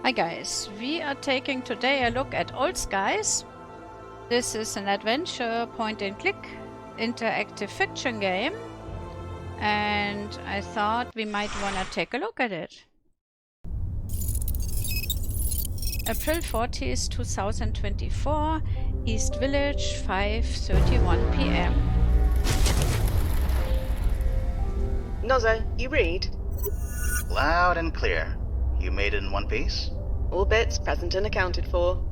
Hi guys, we are taking today a look at Old Skies. This is an adventure point-and-click interactive fiction game, and I thought we might want to take a look at it. April 40th, 2024, East Village, 5:31 p.m. Nozzo, you read? Loud and clear. You made it in one piece? All bits present and accounted for.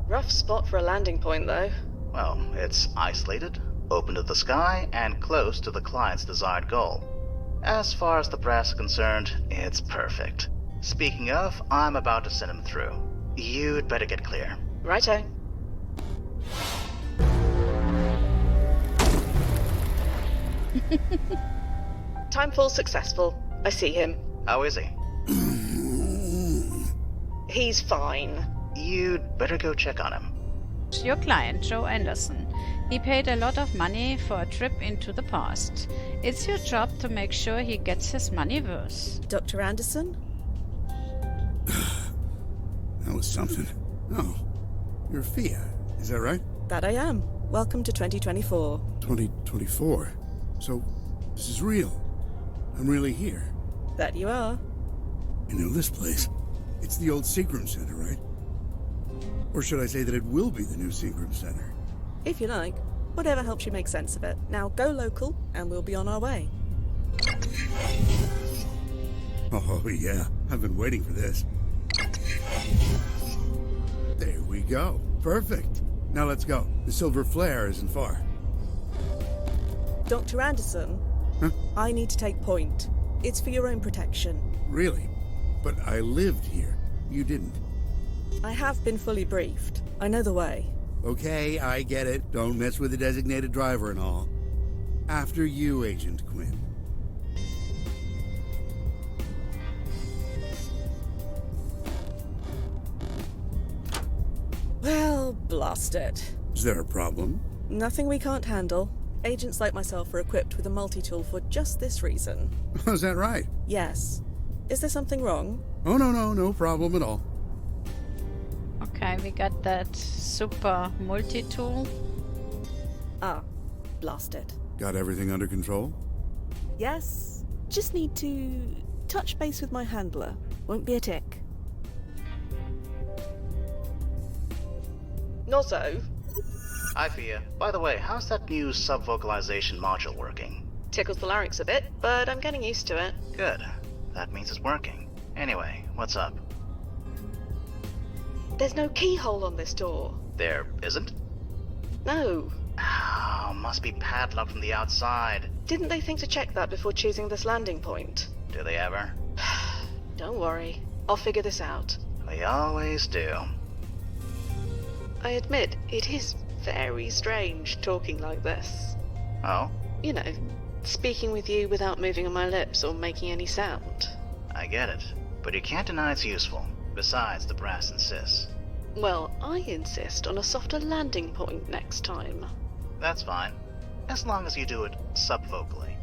Rough spot for a landing point, though. Well, it's isolated, open to the sky, and close to the client's desired goal. As far as the brass is concerned, it's perfect. Speaking of, I'm about to send him through. You'd better get clear. Righto. Timefall successful. I see him. How is he? He's fine. You'd better go check on him. Your client, Joe Anderson. He paid a lot of money for a trip into the past. It's your job to make sure he gets his money worth. Dr. Anderson? That was something. Oh, you're Fia, is that right? That I am. Welcome to 2024. 2024. So, this is real. I'm really here. That you are. I know this place. It's the old Seagram Center, right? Or should I say that it will be the new Seagram Center? If you like. Whatever helps you make sense of it. Now go local, and we'll be on our way. Oh, yeah. I've been waiting for this. There we go. Perfect. Now let's go. The Silver Flare isn't far. Dr. Anderson? Huh? I need to take point. It's for your own protection. Really? But I lived here. You didn't. I have been fully briefed. I know the way. Okay, I get it. Don't mess with the designated driver and all. After you, Agent Quinn. Well, blast it. Is there a problem? Nothing we can't handle. Agents like myself are equipped with a multi-tool for just this reason. Is that right? Yes. Is there something wrong? Oh, no problem at all. Okay, we got that super multi-tool. Ah, blast it. Got everything under control? Yes. Just need to touch base with my handler. Won't be a tick. Nozzo? Hi, Fia. By the way, how's that new sub-vocalization module working? Tickles the larynx a bit, but I'm getting used to it. Good. That means it's working. Anyway, what's up? There's no keyhole on this door. There isn't? No. Oh, must be padlocked from the outside. Didn't they think to check that before choosing this landing point? Do they ever? Don't worry. I'll figure this out. They always do. I admit, it is very strange talking like this. Oh? You know, speaking with you without moving on my lips or making any sound. I get it. But you can't deny it's useful. Besides, the brass insists. Well, I insist on a softer landing point next time. That's fine. As long as you do it sub-vocally.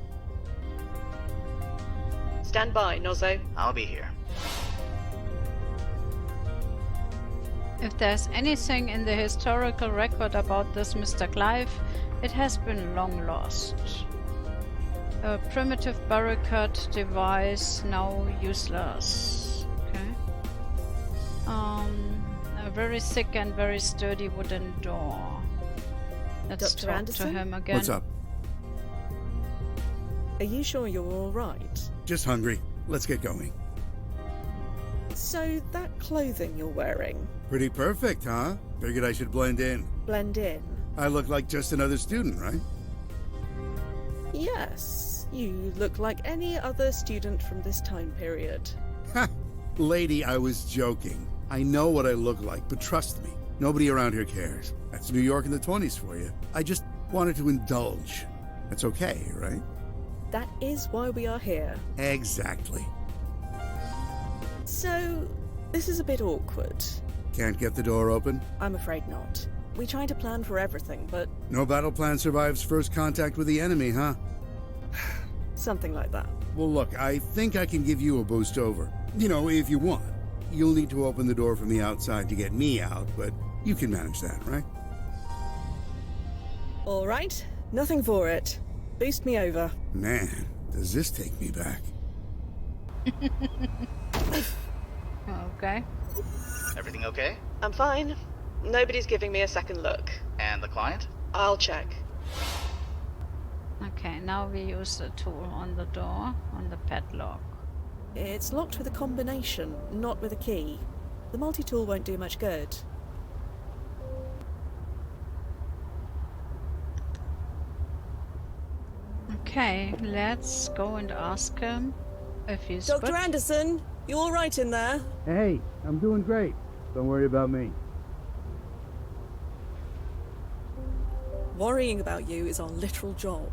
Stand by, Nozzo. I'll be here. If there's anything in the historical record about this Mr. Clive, it has been long lost. A primitive barricade device now useless. Okay. A very thick and very sturdy wooden door. Let's Dr. talk Anderson? to him again. What's up? Are you sure you're all right? Just hungry. Let's get going. So, that clothing you're wearing, Pretty perfect, huh? Figured I should blend in. blend in? I look like just another student, right? Yes, you look like any other student from this time period. Ha! Lady, I was joking. I know what I look like, but trust me, nobody around here cares. That's New York in the 20s for you. I just wanted to indulge. That's okay, right? That is why we are here. Exactly. So, this is a bit awkward. Can't get the door open? I'm afraid not. We try to plan for everything, but No battle plan survives first contact with the enemy, huh? something like that. Well, look, I think I can give you a boost over. You know, if you want. you'll need to open the door from the outside to get me out, but you can manage that, right? All right, nothing for it. Boost me over. Man, does this take me back? Okay. Everything okay? I'm fine. Nobody's giving me a second look. And the client? I'll check. Okay, now we use the tool on the door, on the padlock. It's locked with a combination, not with a key. The multi-tool won't do much good. Okay, let's go and ask him if he's Dr. good. Anderson, you all right in there? Hey, I'm doing great. Don't worry about me. Worrying about you is our literal job.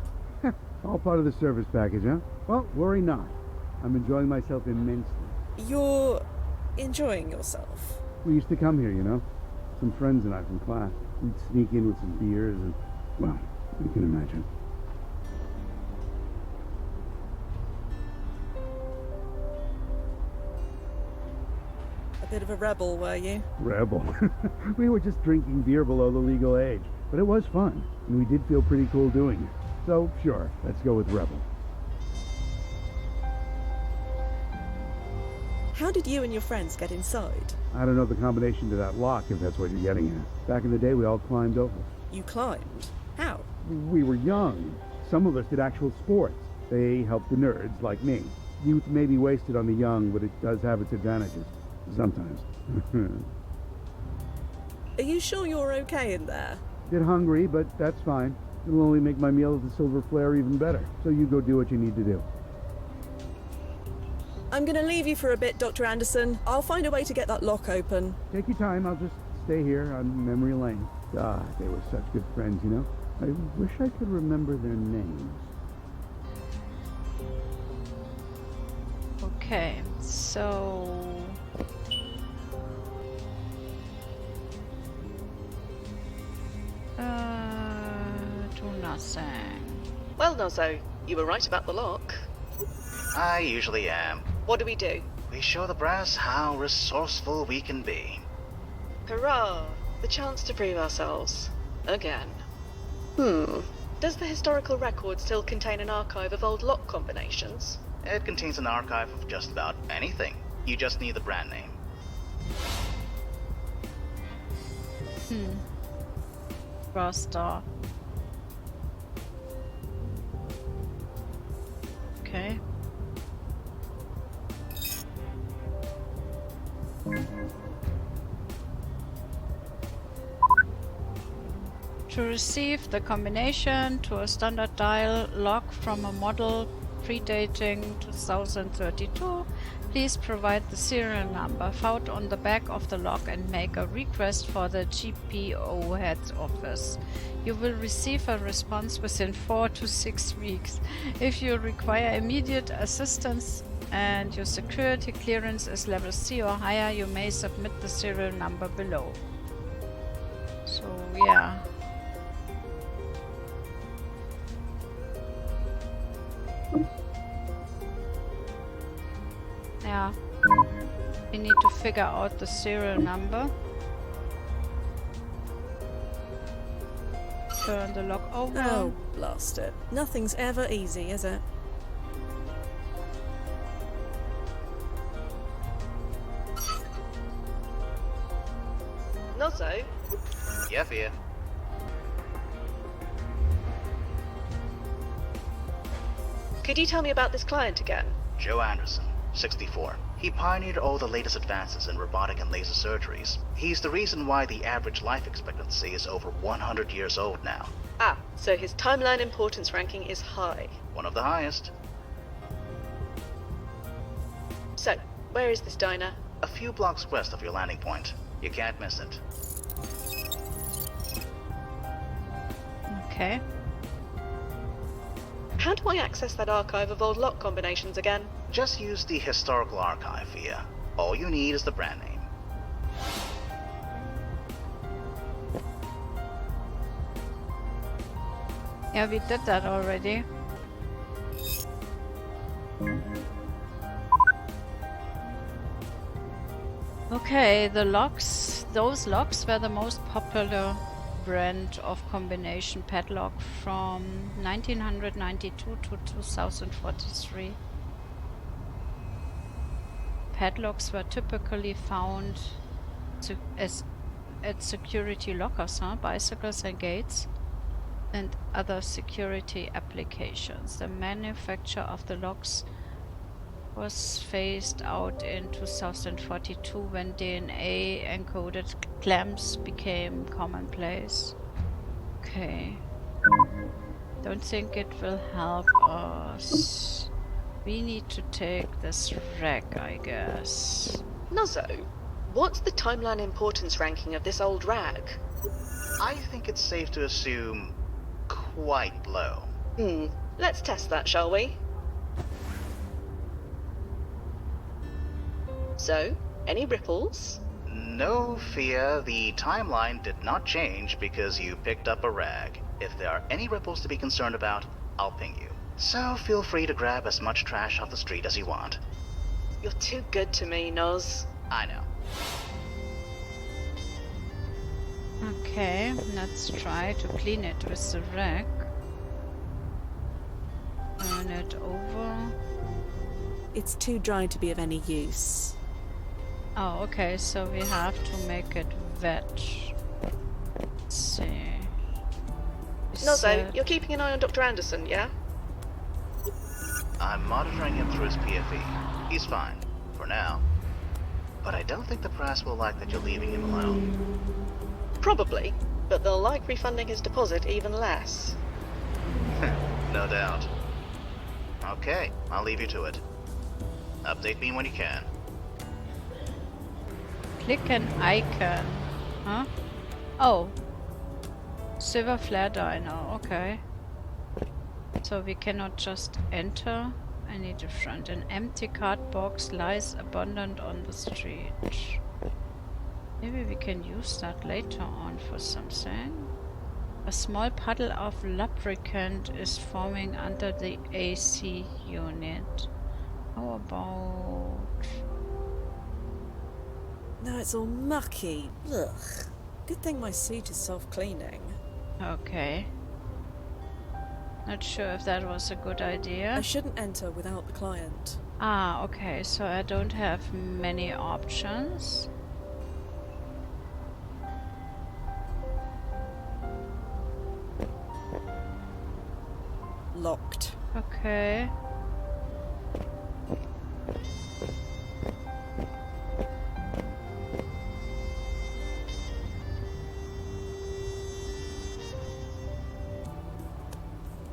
All part of the service package, huh? Well, worry not. I'm enjoying myself immensely. You're enjoying yourself. We used to come here, you know? Some friends and I from class. We'd sneak in with some beers and, well, you can imagine. A bit of a rebel, were you? Rebel. We were just drinking beer below the legal age. But it was fun, and we did feel pretty cool doing it. So, sure, let's go with rebel. How did you and your friends get inside? I don't know the combination to that lock, if that's what you're getting at. Back in the day, we all climbed over. You climbed? How? We were young. Some of us did actual sports. They helped the nerds, like me. Youth may be wasted on the young, but it does have its advantages. Sometimes. Are you sure you're okay in there? Bit hungry, but that's fine. It'll only make my meal at the Silver Flare even better. So you go do what you need to do. I'm gonna leave you for a bit, Dr. Anderson. I'll find a way to get that lock open. Take your time. I'll just stay here on memory lane. God, they were such good friends, you know? I wish I could remember their names. Okay, so... do nothing. Well, Nozzo, you were right about the lock. I usually am. What do we do? We show the brass how resourceful we can be. Hurrah! The chance to prove ourselves. Again. Does the historical record still contain an archive of old lock combinations? It contains an archive of just about anything. You just need the brand name. Brass star. Okay. To receive the combination to a standard dial lock from a model predating 2032, please provide the serial number found on the back of the lock and make a request for the GPO head office. You will receive a response within 4 to 6 weeks. If you require immediate assistance and your security clearance is level C or higher, you may submit the serial number below. So, yeah. Yeah, we need to figure out the serial number. Turn the lock over. Oh, blast it. Nothing's ever easy, is it? Nozzo? Yeah, Fia. Could you tell me about this client again? Joe Anderson, 64. He pioneered all the latest advances in robotic and laser surgeries. He's the reason why the average life expectancy is over 100 years old now. Ah, so his timeline importance ranking is high. One of the highest. So, where is this diner? A few blocks west of your landing point. You can't miss it. Okay. How do I access that archive of old lock combinations again? Just use the historical archive, Fia. All you need is the brand name. Yeah, we did that already. Okay, the locks. Those locks were the most popular brand of combination padlock from 1992 to 2043. Padlocks were typically found at security lockers, bicycles and gates, and other security applications. The manufacture of the locks was phased out in 2042 when DNA encoded clamps became commonplace. Okay. Don't think it will help us. We need to take this wreck, I guess. Nuzzo, what's the timeline importance ranking of this old rag? I think it's safe to assume quite low. Let's test that, shall we? So, any ripples? No fear, the timeline did not change because you picked up a rag. If there are any ripples to be concerned about, I'll ping you. So feel free to grab as much trash off the street as you want. You're too good to me, Nuz. I know. Okay, let's try to clean it with the rag. Turn it over. It's too dry to be of any use. Oh, okay, so we have to make it wet. Let's see. Nuzzo, you're keeping an eye on Dr. Anderson, yeah? I'm monitoring him through his PFE. He's fine, for now. But I don't think the press will like that you're leaving him alone. Probably, but they'll like refunding his deposit even less. No doubt. Okay, I'll leave you to it. Update me when you can. Click an icon. Huh? Oh. Silver flare dino, okay. So we cannot just enter any different. An empty card box lies abandoned on the street. Maybe we can use that later on for something. A small puddle of lubricant is forming under the AC unit. How about... No, it's all mucky. Ugh. Good thing my suit is self-cleaning. Okay. Not sure if that was a good idea. I shouldn't enter without the client. Ah, okay, so I don't have many options. Locked. Okay.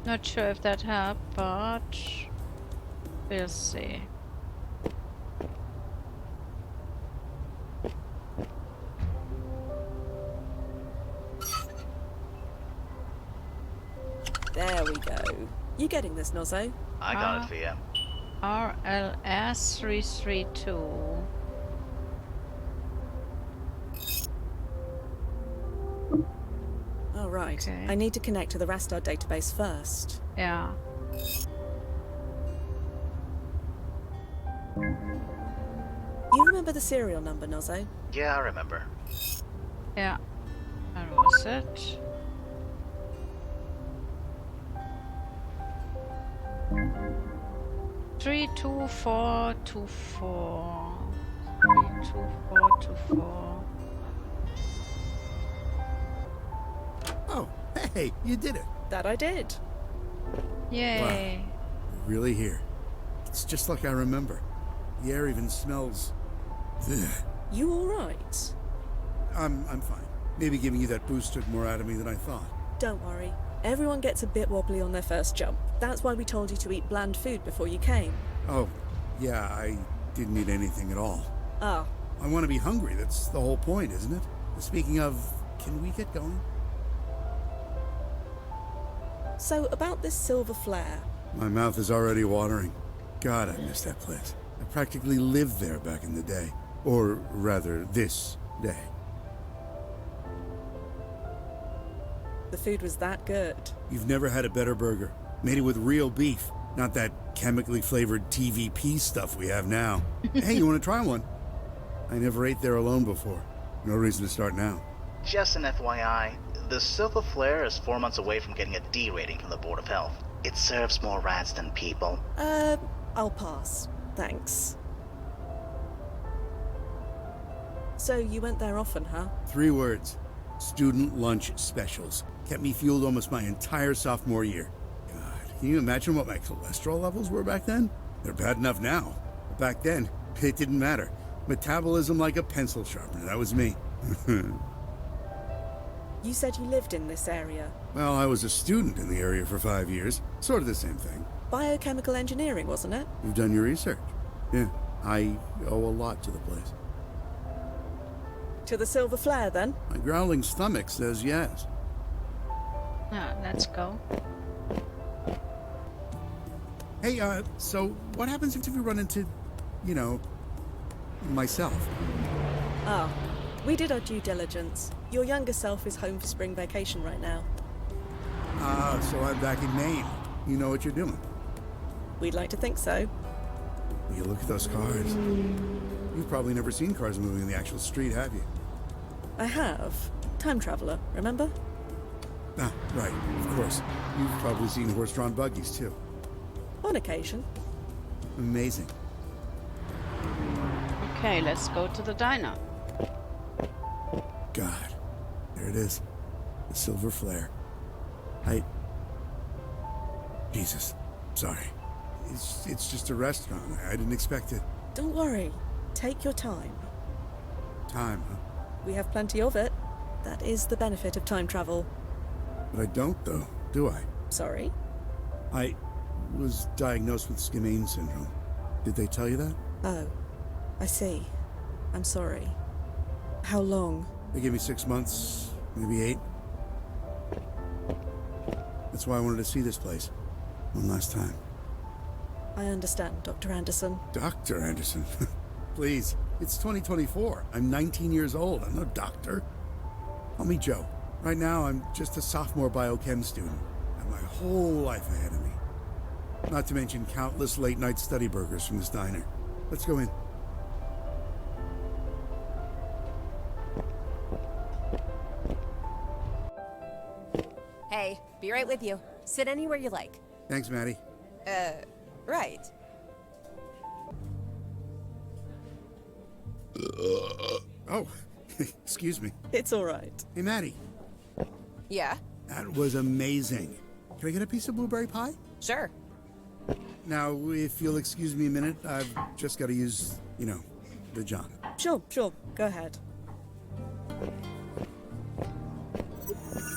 Not sure if that helped, but we'll see. There we go. You getting this, Nozzo? I got it for you. RLS 332. Oh, right. Okay. I need to connect to the Rastar database first. Yeah. You remember the serial number, Nozzo? Yeah, I remember. Yeah. That was it. Three, 2, 4, 2, 4. 3, 2, 4, 2, 4. Oh, hey, you did it. That I did. Yay. You're really here. It's just like I remember. The air even smells... Ugh. You alright? I'm fine. Maybe giving you that boost took more out of me than I thought. Don't worry. Everyone gets a bit wobbly on their first jump. That's why we told you to eat bland food before you came. Oh, yeah, I didn't eat anything at all. Ah, I want to be hungry. That's the whole point, isn't it? Speaking of, can we get going? so about this silver flare. My mouth is already watering. God, I miss that place. I practically lived there back in the day. Or rather, this day. The food was that good. You've never had a better burger. Made it with real beef. Not that chemically flavored TVP stuff we have now. Hey, you want to try one? I never ate there alone before. No reason to start now. Just an FYI, the Silver Flare is 4 months away from getting a D rating from the Board of Health. It serves more rats than people. I'll pass. Thanks. So you went there often, huh? 3 words. Student lunch specials. Kept me fueled almost my entire sophomore year. God, can you imagine what my cholesterol levels were back then? They're bad enough now. But back then, it didn't matter. Metabolism like a pencil sharpener. That was me. You said you lived in this area. Well, I was a student in the area for 5 years. Sort of the same thing. Biochemical engineering, wasn't it? You've done your research. Yeah, I owe a lot to the place. To the Silver Flare, then? My growling stomach says yes. Let's go. Hey, so what happens if we run into, you know, myself? Ah, we did our due diligence. Your younger self is home for spring vacation right now. Ah, so I'm back in Maine. You know what you're doing. We'd like to think so. You look at those cars. You've probably never seen cars moving in the actual street, have you? I have. Time traveler, remember? Ah, right, of course. You've probably seen horse-drawn buggies, too. On occasion. Amazing. Okay, let's go to the diner. God. There it is. The Silver Flare. Jesus. Sorry. It's just a restaurant. I didn't expect it. Don't worry. Take your time. Time, huh? We have plenty of it. That is the benefit of time travel. But I don't, though, do I? Sorry? I was diagnosed with Skimmane syndrome. Did they tell you that? Oh, I see. I'm sorry. How long? They gave me 6 months, maybe 8. That's why I wanted to see this place. One last time. I understand, Dr. Anderson. Dr. Anderson? Please, it's 2024. I'm 19 years old. I'm no doctor. Call me Joe. Right now, I'm just a sophomore biochem student. I have my whole life ahead of me. Not to mention countless late-night study burgers from this diner. Let's go in. Hey, be right with you. Sit anywhere you like. Thanks, Maddie. Right. Oh, excuse me. It's all right. Hey, Maddie. Yeah? That was amazing. Can I get a piece of blueberry pie? Sure. Now, if you'll excuse me a minute, I've just got to use, the John. Sure. Go ahead.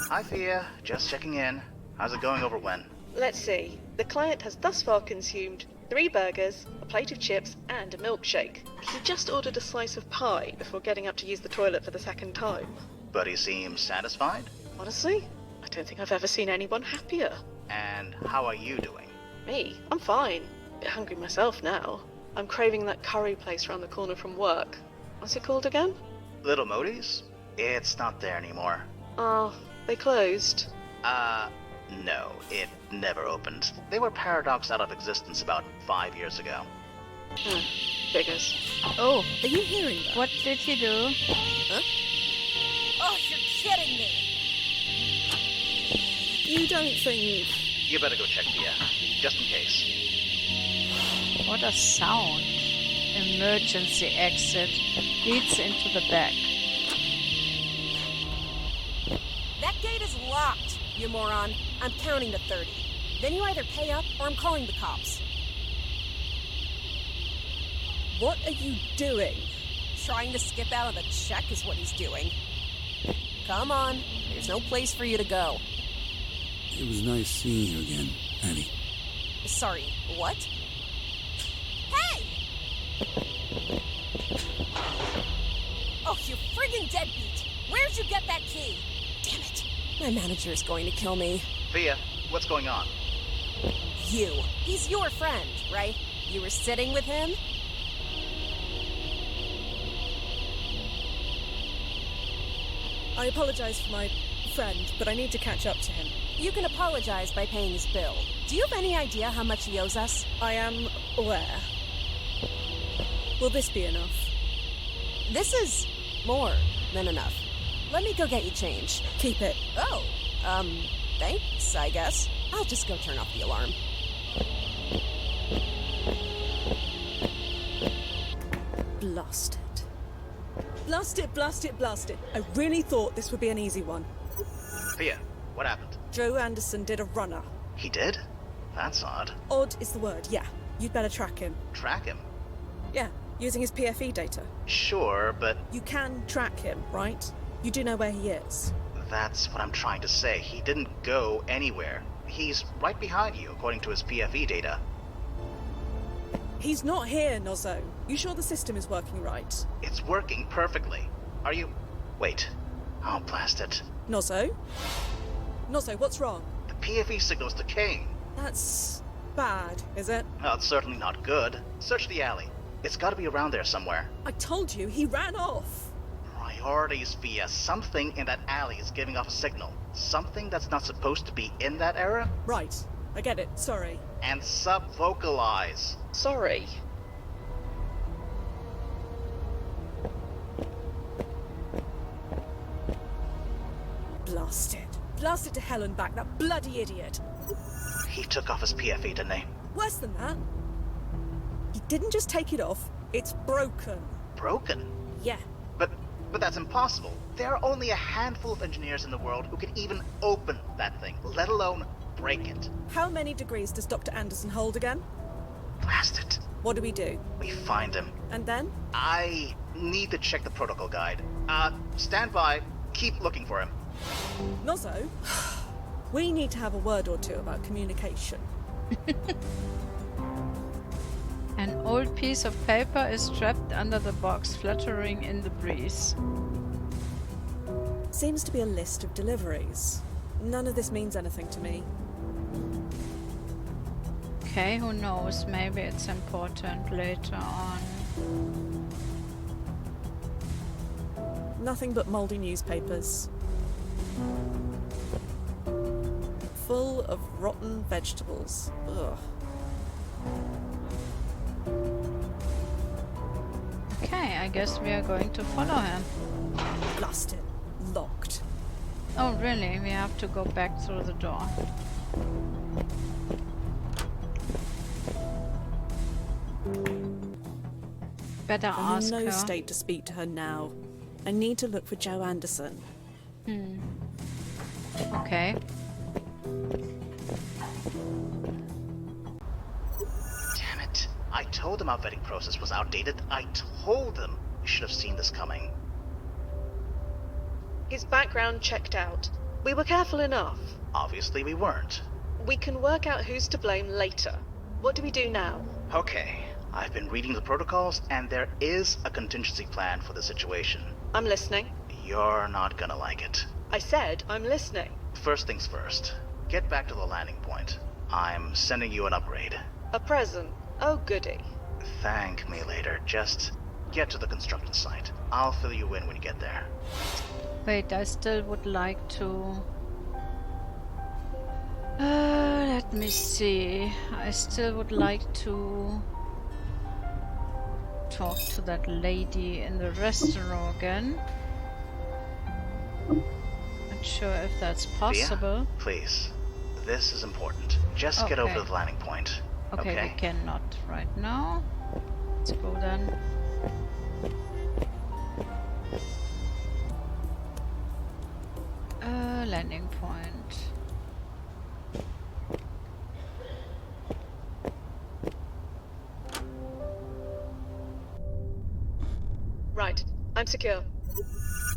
Hi, Thea. Just checking in. How's it going over when? Let's see. The client has thus far consumed 3 burgers, a plate of chips, and a milkshake. He just ordered a slice of pie before getting up to use the toilet for the 2nd time. But he seems satisfied? Honestly, I don't think I've ever seen anyone happier. And how are you doing? Me? I'm fine. Bit hungry myself now. I'm craving that curry place round the corner from work. What's it called again? Little Modi's? It's not there anymore. Oh, they closed. No, it never opened. They were paradoxed out of existence about 5 years ago. Figures. Oh, Are you hearing that? what did he do? Huh? Oh, you're kidding me! You don't think... You better go check Thea, just in case. What a sound. Emergency exit. Leads into the back. That gate is locked, you moron. I'm counting to 30. Then you either pay up or I'm calling the cops. What are you doing? Trying to skip out of the check is what he's doing. Come on, there's no place for you to go. It was nice seeing you again, Maddie. Sorry, what? Hey! Oh, you friggin' deadbeat! Where'd you get that key? Damn it. My manager is going to kill me. Thea, what's going on? You. He's your friend, right? You were sitting with him? I apologize for my friend, but I need to catch up to him. You can apologize by paying his bill. Do you have any idea how much he owes us? I am aware. Will this be enough? This is more than enough. Let me go get you change. Keep it. Oh, thanks, I guess. I'll just go turn off the alarm. Blast it. Blast it, blast it, blast it. I really thought this would be an easy one. Thea, what happened? Joe Anderson did a runner. He did? That's odd. Odd is the word, yeah. You'd better track him. Track him? Yeah, using his PFE data. Sure, but You can track him, right? You do know where he is. that's what I'm trying to say. He didn't go anywhere. He's right behind you, according to his PFE data. He's not here, Nozzo. You sure the system is working right? It's working perfectly. Are you... Wait. Oh, blast it. Nozzo? Nozzo, what's wrong? The PFE signal's decaying. That's bad, is it? Well, it's certainly not good. Search the alley. It's gotta be around there somewhere. I told you, he ran off. Priorities, Via. Something in that alley is giving off a signal. Something that's not supposed to be in that area? Right, I get it, sorry. And sub-vocalize. Sorry. Blast it. Blast it to hell and back, that bloody idiot. He took off his PFE, didn't he? Worse than that. He didn't just take it off, it's broken. Broken? Yeah. But that's impossible. There are only a handful of engineers in the world who can even open that thing, let alone break it. How many degrees does Dr. Anderson hold again? Blast it. What do we do? We find him. And then? I need to check the protocol guide. Stand by. Keep looking for him. Nozzo, we need to have a word or two about communication. An old piece of paper is trapped under the box, fluttering in the breeze. Seems to be a list of deliveries. None of this means anything to me. Okay, who knows? Maybe it's important later on. Nothing but mouldy newspapers. Full of rotten vegetables. Ugh. Okay, I guess we are going to follow him. Blast it. Locked. Oh, really? We have to go back through the door. Better I'm ask in no her. state to speak to her now. I need to look for Joe Anderson. Okay. Damn it. I told him our vetting process was outdated. I told him. We should have seen this coming. His background checked out. We were careful enough. Obviously we weren't. We can work out who's to blame later. What do we do now? Okay. I've been reading the protocols, and there is a contingency plan for the situation. I'm listening. You're not gonna like it. I said I'm listening. First things first. Get back to the landing point. I'm sending you an upgrade. A present. Oh, goody. Thank me later. Just get to the construction site. I'll fill you in when you get there. Wait, I still would like to... let me see. I still would like to talk to that lady in the restaurant again. Not sure if that's possible. Via, please. This is important. Just get over Okay. to the landing point. Okay, we cannot right now. Let's go then. Landing point. Right. I'm secure.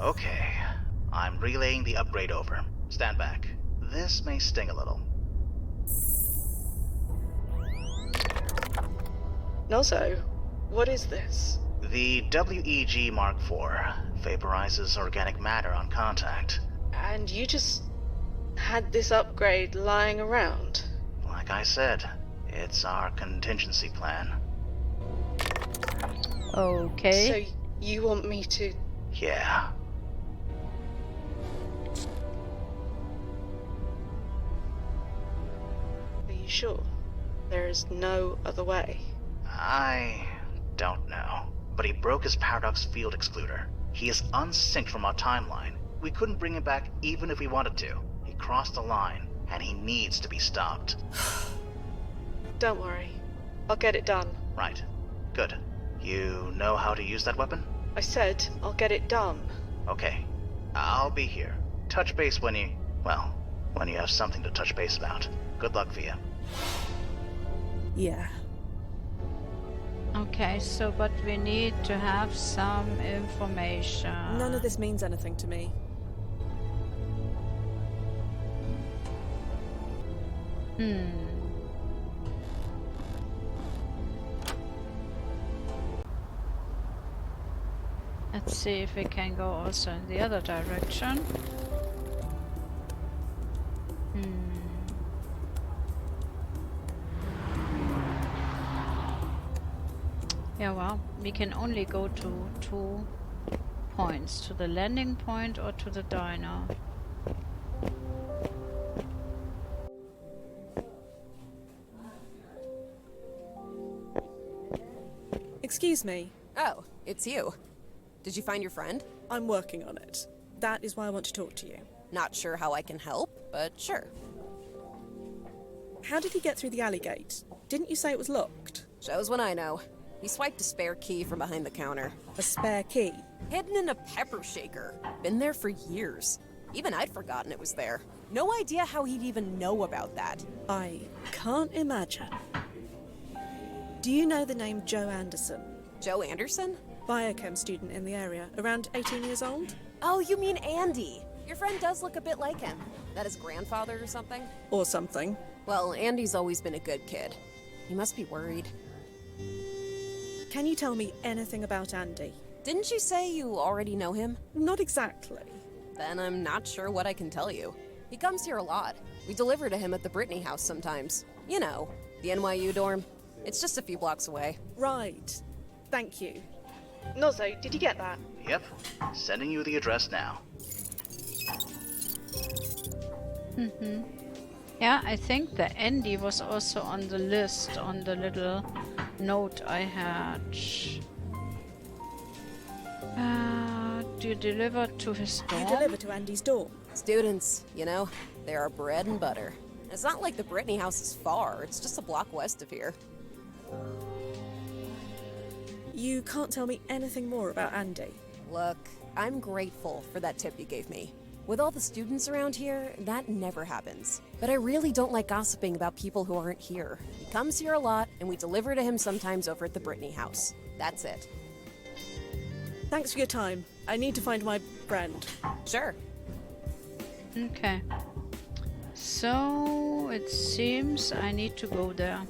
Okay. I'm relaying the upgrade over. Stand back. This may sting a little. Nozzo, what is this? The WEG Mark IV vaporizes organic matter on contact. And you just had this upgrade lying around? Like I said, it's our contingency plan. Okay. So you want me to... Yeah. Are you sure? There is no other way. I don't know. but he broke his paradox field excluder. He is unsynced from our timeline. We couldn't bring him back even if we wanted to. He crossed the line, and he needs to be stopped. Don't worry. I'll get it done. Right. Good. You know how to use that weapon? I said I'll get it done. Okay. I'll be here. Touch base when you have something to touch base about. Good luck, Via. Yeah. Okay, so but we need to have some information. None of this means anything to me. Let's see if we can go also in the other direction. Yeah, well, we can only go to 2 points, to the landing point or to the diner. Excuse me. Oh, it's you. Did you find your friend? I'm working on it. That is why I want to talk to you. Not sure how I can help, but sure. How did he get through the alley gate? Didn't you say it was locked? Shows when I know. He swiped a spare key from behind the counter. A spare key? Hidden in a pepper shaker. Been there for years. Even I'd forgotten it was there. No idea how he'd even know about that. I can't imagine. Do you know the name Joe Anderson? Joe Anderson? Biochem student in the area, around 18 years old? Oh, you mean Andy. Your friend does look a bit like him. That his grandfather or something? Or something. Well, Andy's always been a good kid. He must be worried. Can you tell me anything about Andy? Didn't you say you already know him? Not exactly. Then I'm not sure what I can tell you. He comes here a lot. We deliver to him at the Brittany house sometimes. You know, the NYU dorm. It's just a few blocks away. Right. Thank you. Nozzo, did you get that? Yep. Sending you the address now. Yeah, I think the Andy was also on the list, on the little note I had. Do you deliver to his dorm? You deliver to Andy's dorm? Students, you know, they're our bread and butter. It's not like the Brittany house is far. It's just a block west of here. You can't tell me anything more about Andy. Look, I'm grateful for that tip you gave me. With all the students around here, that never happens. But I really don't like gossiping about people who aren't here. He comes here a lot, and we deliver to him sometimes over at the Brittany house. That's it. Thanks for your time. I need to find my friend. Sure. Okay. So it seems I need to go there.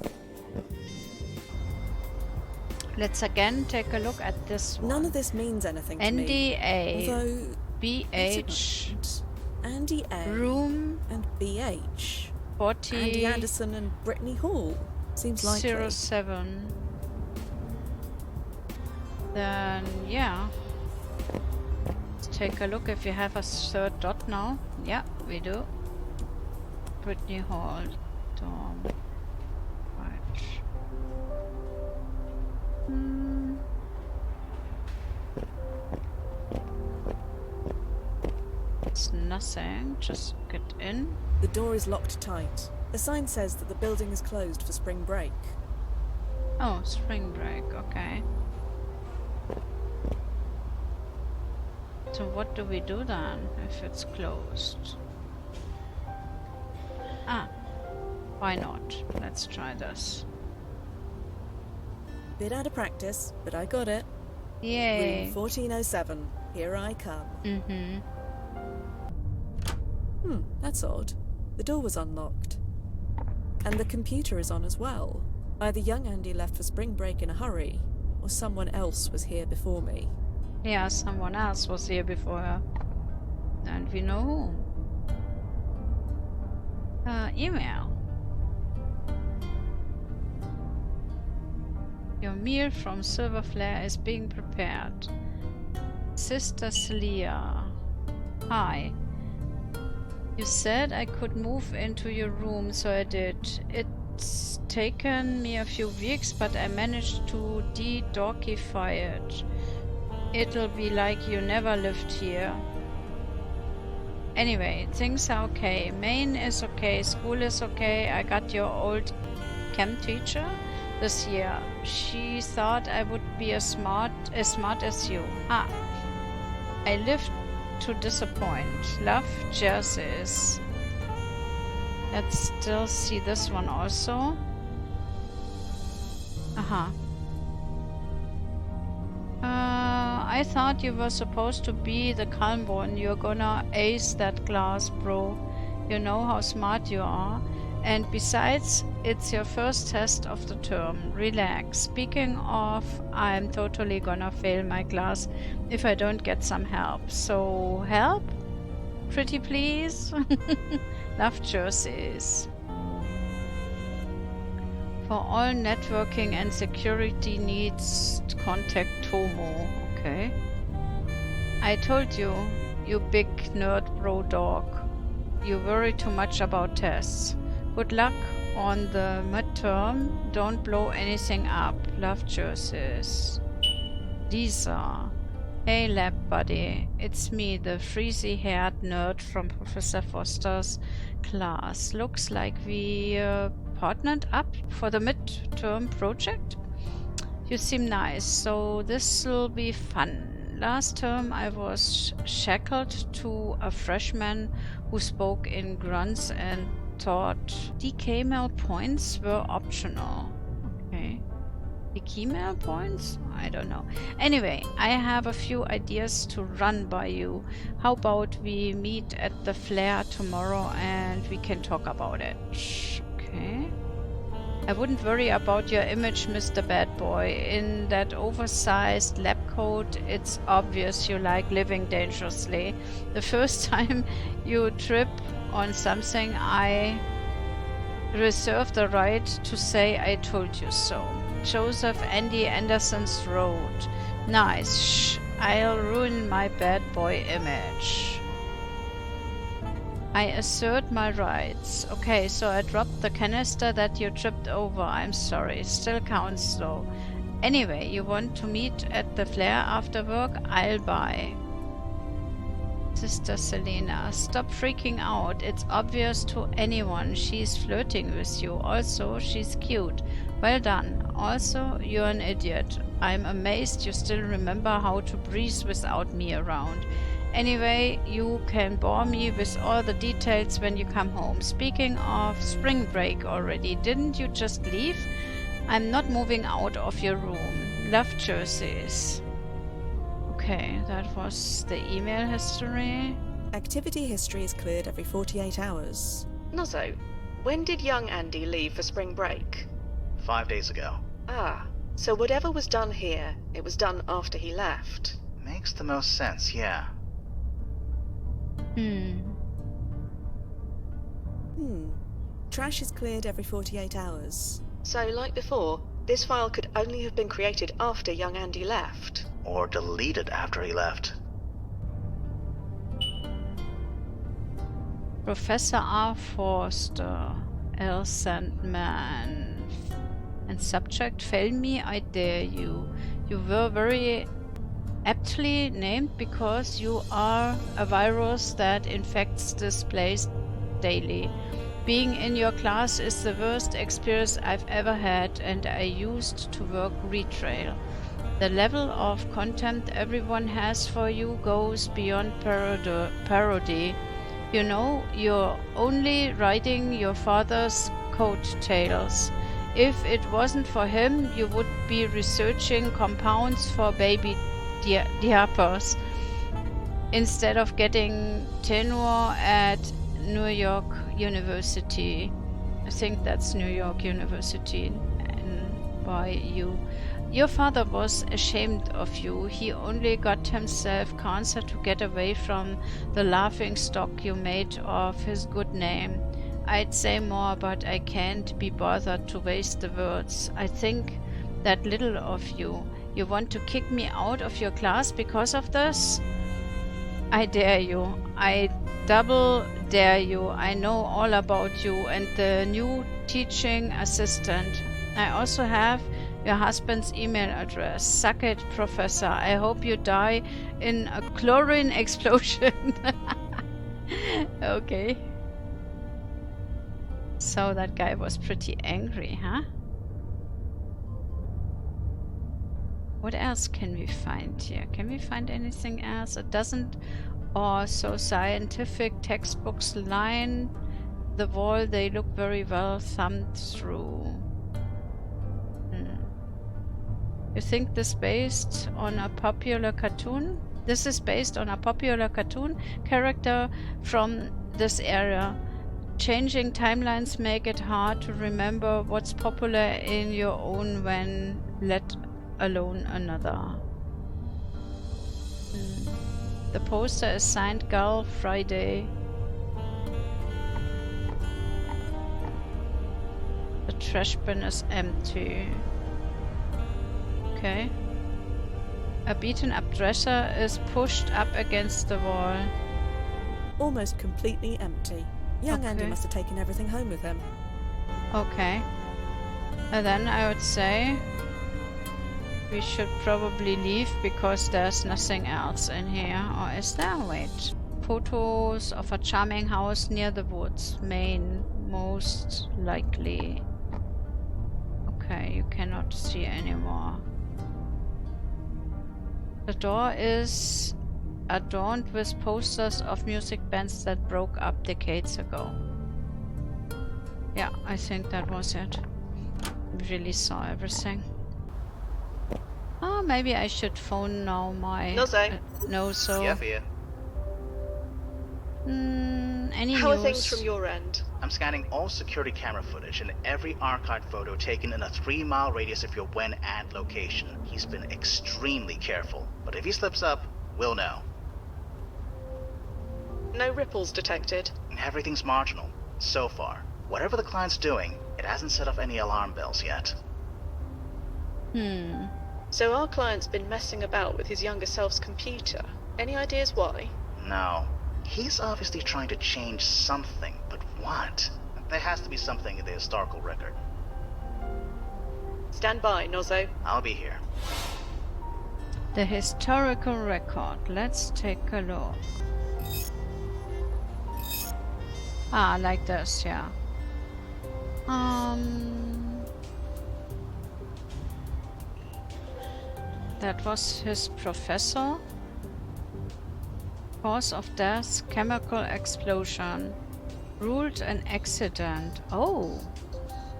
Let's again take a look at this one. None of this means anything to me. NDA, Although, BH, Andy A. room and BH. 40, Andy Anderson and Brittany Hall. Seems likely. 07. Then, yeah. Let's take a look if you have a third dot now. Yeah, we do. Brittany Hall. Dorm. Right. It's nothing. Just get in. The door is locked tight. The sign says that the building is closed for spring break. Oh, spring break. Okay. So what do we do then if it's closed? Ah, why not? Let's try this. Bit out of practice, but I got it. Yay! Room 1407. Here I come. That's odd. The door was unlocked. And the computer is on as well. Either young Andy left for spring break in a hurry, or someone else was here before me. Yeah, someone else was here before her. And we know whom. Email. Your meal from Silver Flare is being prepared. Sister Celia. Hi. You said I could move into your room, so I did. It It's taken me a few weeks, but I managed to de-dorkify it. It'll be like you never lived here. Anyway, things are okay. Maine is okay, school is okay. I got your old chem teacher this year. She thought I would be as smart as you. Ah, I lived to disappoint. Love, Jerseys. Let's still see this one also. Aha. I thought you were supposed to be the calm one. You're gonna ace that class, bro. You know how smart you are. And besides, it's your first test of the term. Relax. Speaking of, I'm totally gonna fail my class if I don't get some help. So, help? Pretty please? Love, Jerseys. For all networking and security needs, contact Tomo. Okay. I told you, you big nerd bro dog. You worry too much about tests. Good luck on the midterm. Don't blow anything up. Love, Jerseys. Lisa. Hey lab buddy. It's me, the freezy-haired nerd from Professor Foster's class. Looks like we partnered up for the midterm project. You seem nice, so this'll be fun. Last term I was shackled to a freshman who spoke in grunts and thought DKML points were optional. Okay. DKML points? I don't know. Anyway, I have a few ideas to run by you. How about we meet at the Flare tomorrow and we can talk about it? Okay. I wouldn't worry about your image, Mr. Bad Boy. In that oversized lab coat, it's obvious you like living dangerously. The first time you trip on something, I reserve the right to say I told you so. Joseph Andy Anderson's Road. Nice. Shh. I'll ruin my bad boy image. I assert my rights. Okay, so I dropped the canister that you tripped over. I'm sorry. Still counts though. Anyway, you want to meet at the Flare after work? I'll buy. Sister Selena, stop freaking out. It's obvious to anyone she's flirting with you. Also, she's cute. Well done. Also, you're an idiot. I'm amazed you still remember how to breathe without me around. Anyway, you can bore me with all the details when you come home. Speaking of spring break already, didn't you just leave? I'm not moving out of your room. Love, Jerseys. Okay, that was the email history. Activity history is cleared every 48 hours. Nozzo, when did young Andy leave for spring break? 5 days ago. Ah, so whatever was done here, it was done after he left. Makes the most sense, yeah. Trash is cleared every 48 hours. So, like before, this file could only have been created after young Andy left. Or deleted after he left. Professor R. Forster, L. Sandman. And subject, fail me, I dare you. You were very aptly named because you are a virus that infects this place daily. Being in your class is the worst experience I've ever had, and I used to work retail. The level of contempt everyone has for you goes beyond parody. You know, you're only riding your father's coattails. If it wasn't for him, you would be researching compounds for baby diapers instead of getting tenure at New York University. I think that's New York University NYU. Your father was ashamed of you. He only got himself cancer to get away from the laughing stock you made of his good name. I'd say more, but I can't be bothered to waste the words. I think that little of you. You want to kick me out of your class because of this? I dare you. I double dare you? I know all about you and the new teaching assistant. I also have your husband's email address. Suck it, Professor. I hope you die in a chlorine explosion. Okay. So that guy was pretty angry, huh? What else can we find here? Can we find anything else? It doesn't... Oh, so scientific textbooks line the wall. They look very well thumbed through. You think this based on a popular cartoon? This is based on a popular cartoon character from this era. Changing timelines make it hard to remember what's popular in your own when, let alone another. The poster is signed Gull Friday. The trash bin is empty. Okay. A beaten up dresser is pushed up against the wall. Almost completely empty. Young Andy Okay. must have taken everything home with him. Okay. And then I would say we should probably leave because there's nothing else in here. Or is there? Wait. Photos of a charming house near the woods. Maine, most likely. Okay, you cannot see anymore. The door is adorned with posters of music bands that broke up decades ago. Yeah, I think that was it. We really saw everything. Oh, maybe I should phone now my... Nozo. Nozo. Yeah, Fia. Any How news? are things from your end? I'm scanning all security camera footage and every archived photo taken in a 3-mile radius of your when and location. He's been extremely careful, but if he slips up, we'll know. No ripples detected. Everything's marginal, so far. Whatever the client's doing, it hasn't set off any alarm bells yet. So our client's been messing about with his younger self's computer. Any ideas why? No. He's obviously trying to change something, but what? There has to be something in the historical record. Stand by, Nozo. I'll be here. The historical record. Let's take a look. Ah, like this, yeah. That was his professor. Cause of death, chemical explosion. Ruled an accident. Oh,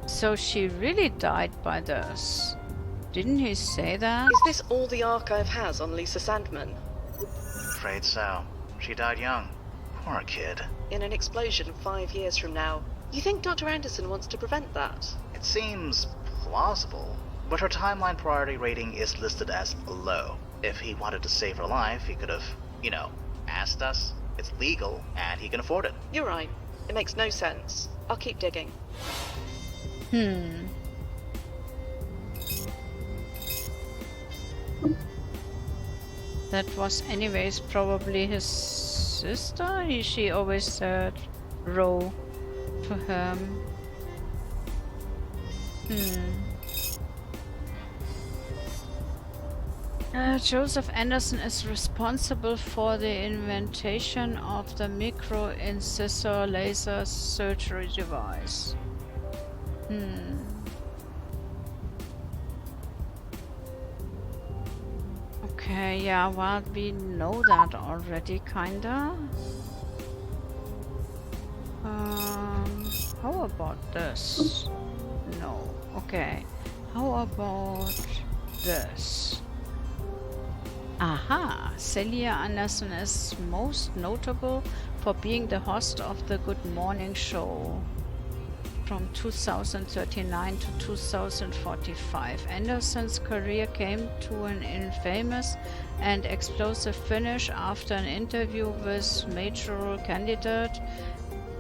so she really died by this. Didn't he say that? Is this all the archive has on Lisa Sandman? Afraid so. She died young. Poor kid. In an explosion 5 years from now. You think Dr. Anderson wants to prevent that? It seems plausible, but her timeline priority rating is listed as low. If he wanted to save her life, he could have, asked us. It's legal, and he can afford it. You're right. It makes no sense. I'll keep digging. That was anyways probably his sister. She always said Ro to him. Joseph Anderson is responsible for the invention of the micro-incisor laser surgery device. Okay, yeah, well, we know that already, kinda. How about this? No. Okay. How about this? Aha! Celia Anderson is most notable for being the host of the Good Morning Show from 2039 to 2045. Anderson's career came to an infamous and explosive finish after an interview with mayoral candidate,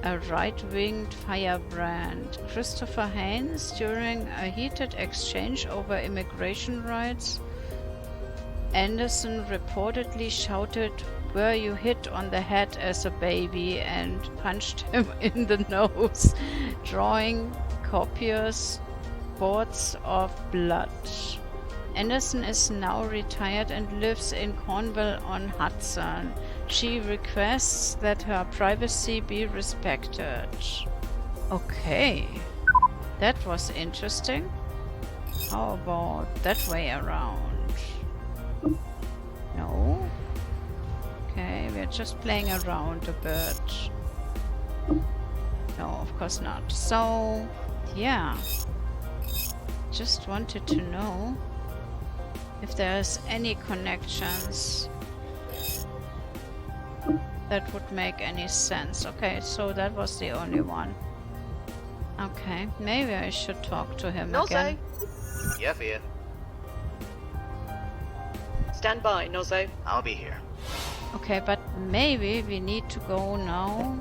a right-winged firebrand, Christopher Haynes, during a heated exchange over immigration rights. Anderson reportedly shouted, where you hit on the head as a baby and punched him in the nose, drawing copious spots of blood. Anderson is now retired and lives in Cornwall-on-Hudson. She requests that her privacy be respected. Okay, that was interesting. How about that way around? No? Okay, we're just playing around a bit. No, of course not. So, yeah. Just wanted to know if there's any connections that would make any sense. Okay, so that was the only one. Okay, maybe I should talk to him again. Noze! Yeah, Fia. Stand by, Noze. I'll be here. Okay, but maybe we need to go now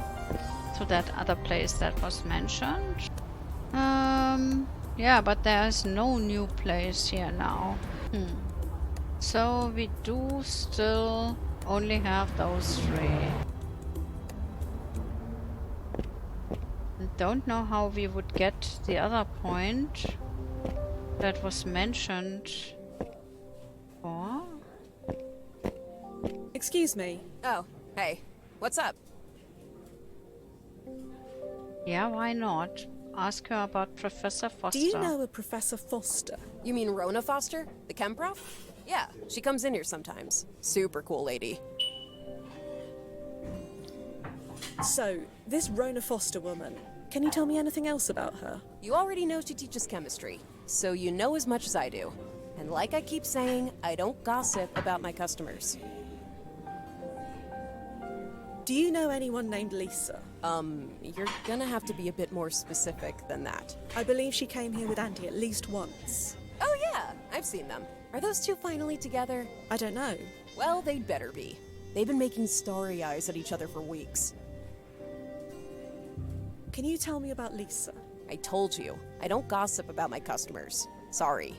to that other place that was mentioned. Yeah, but there's no new place here now. So we do still only have those three. Don't know how we would get the other point that was mentioned. Or? Excuse me. Oh, hey, what's up? Yeah, why not? Ask her about Professor Foster. Do you know a Professor Foster? You mean Rona Foster? The chem prof? Yeah, she comes in here sometimes. Super cool lady. So, this Rona Foster woman, can you tell me anything else about her? You already know she teaches chemistry, so you know as much as I do. And like I keep saying, I don't gossip about my customers. Do you know anyone named Lisa? You're gonna have to be a bit more specific than that. I believe she came here with Andy at least once. Oh yeah, I've seen them. Are those two finally together? I don't know. Well, they'd better be. They've been making starry eyes at each other for weeks. Can you tell me about Lisa? I told you, I don't gossip about my customers. Sorry.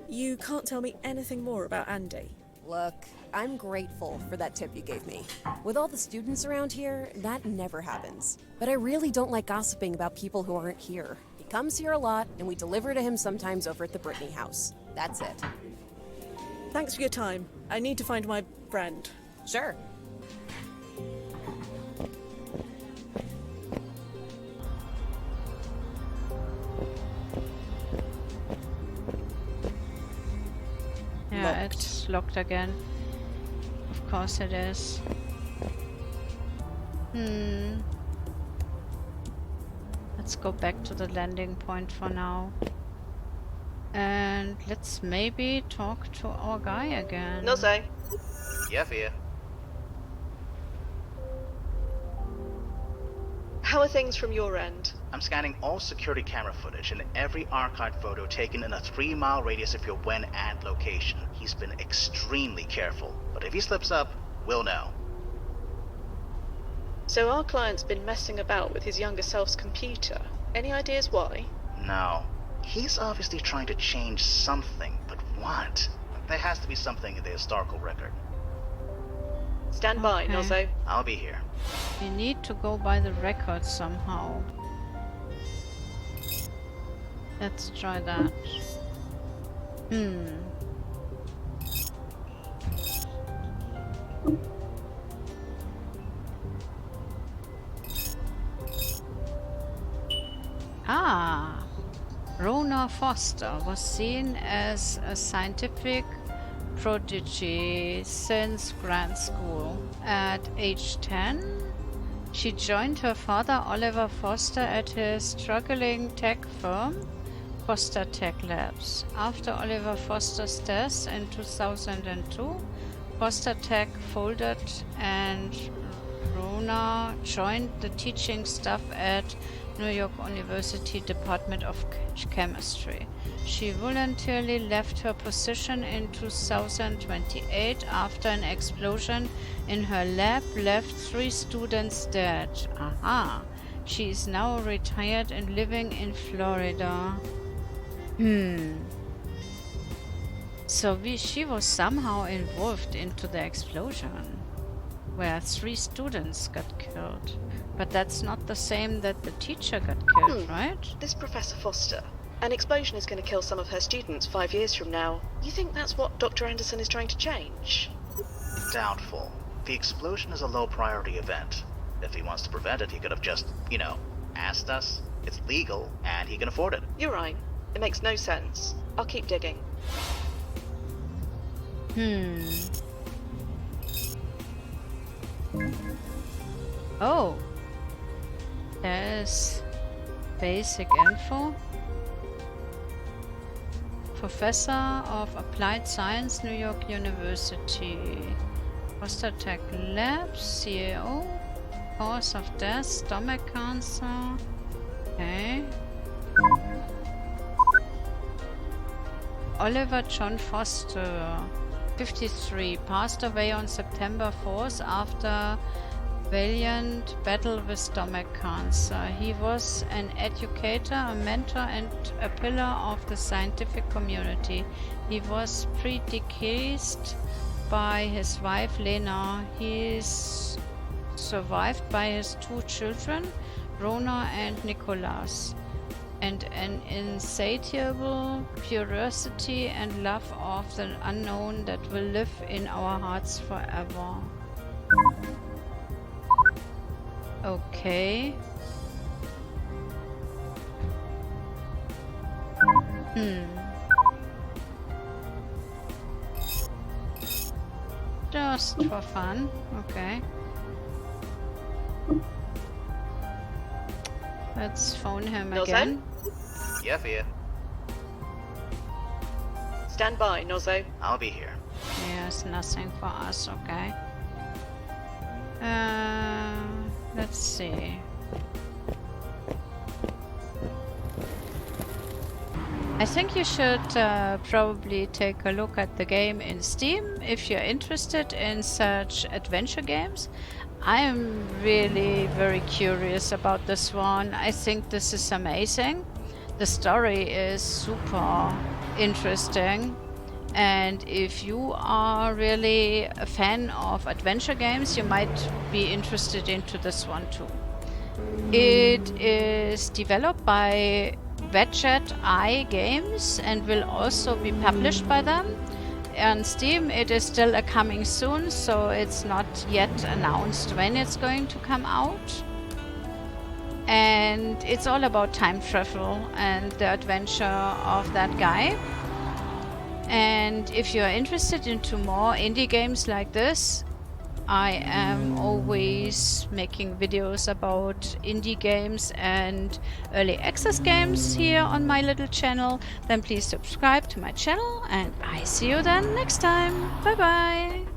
You can't tell me anything more about Andy. Look, I'm grateful for that tip you gave me. With all the students around here, that never happens. But I really don't like gossiping about people who aren't here. He comes here a lot, and we deliver to him sometimes over at the Brittany house. That's it. Thanks for your time. I need to find my friend. Sure. Yeah, Locked. it's locked again. Of course it is. Let's go back to the landing point for now. And let's maybe talk to our guy again. Noze. Yeah, Fia. How are things from your end? I'm scanning all security camera footage and every archived photo taken in a 3-mile radius of your when and location. He's been extremely careful, but if he slips up, we'll know. So our client's been messing about with his younger self's computer. Any ideas why? No. He's obviously trying to change something, but what? There has to be something in the historical record. Stand by, Okay. Noze. I'll be here. We need to go by the records somehow. Let's try that. Ah! Rona Foster was seen as a scientific prodigy since grad school. At age 10, she joined her father Oliver Foster at his struggling tech firm, Foster Tech Labs. After Oliver Foster's death in 2002, Foster Tech folded and Rona joined the teaching staff at New York University Department of Chemistry. She voluntarily left her position in 2028 after an explosion in her lab left 3 students dead. Aha! She is now retired and living in Florida. So she was somehow involved into the explosion, where 3 students got killed. But that's not the same that the teacher got killed, right? This Professor Foster. An explosion is going to kill some of her students 5 years from now. You think that's what Dr. Anderson is trying to change? Doubtful. The explosion is a low priority event. If he wants to prevent it, he could have just, asked us. It's legal, and he can afford it. You're right. It makes no sense. I'll keep digging. Oh. There's basic info. Professor of Applied Science, New York University. Foster Tech Labs, CEO. Cause of death, stomach cancer. Okay. Oliver John Foster, 53, passed away on September 4th after valiant battle with stomach cancer. He was an educator, a mentor, and a pillar of the scientific community. He was predeceased by his wife Lena. He is survived by his 2 children, Rona and Nicholas, and an insatiable curiosity and love of the unknown that will live in our hearts forever. Okay. Just for fun. Okay. Let's phone him Nozo? again. Yeah, Fia. Stand by, Nozo. I'll be here. Yes, nothing for us, okay. Let's see. I think you should probably take a look at the game in Steam if you're interested in such adventure games. I am really very curious about this one. I think this is amazing. The story is super interesting. And if you are really a fan of adventure games, you might be interested into this one too. It is developed by Wedget Eye Games and will also be published by them. On Steam it is still a coming soon, so it's not yet announced when it's going to come out. And it's all about time travel and the adventure of that guy. And if you are interested into more indie games like this, I am always making videos about indie games and early access games here on my little channel. Then please subscribe to my channel and I see you then next time. Bye bye!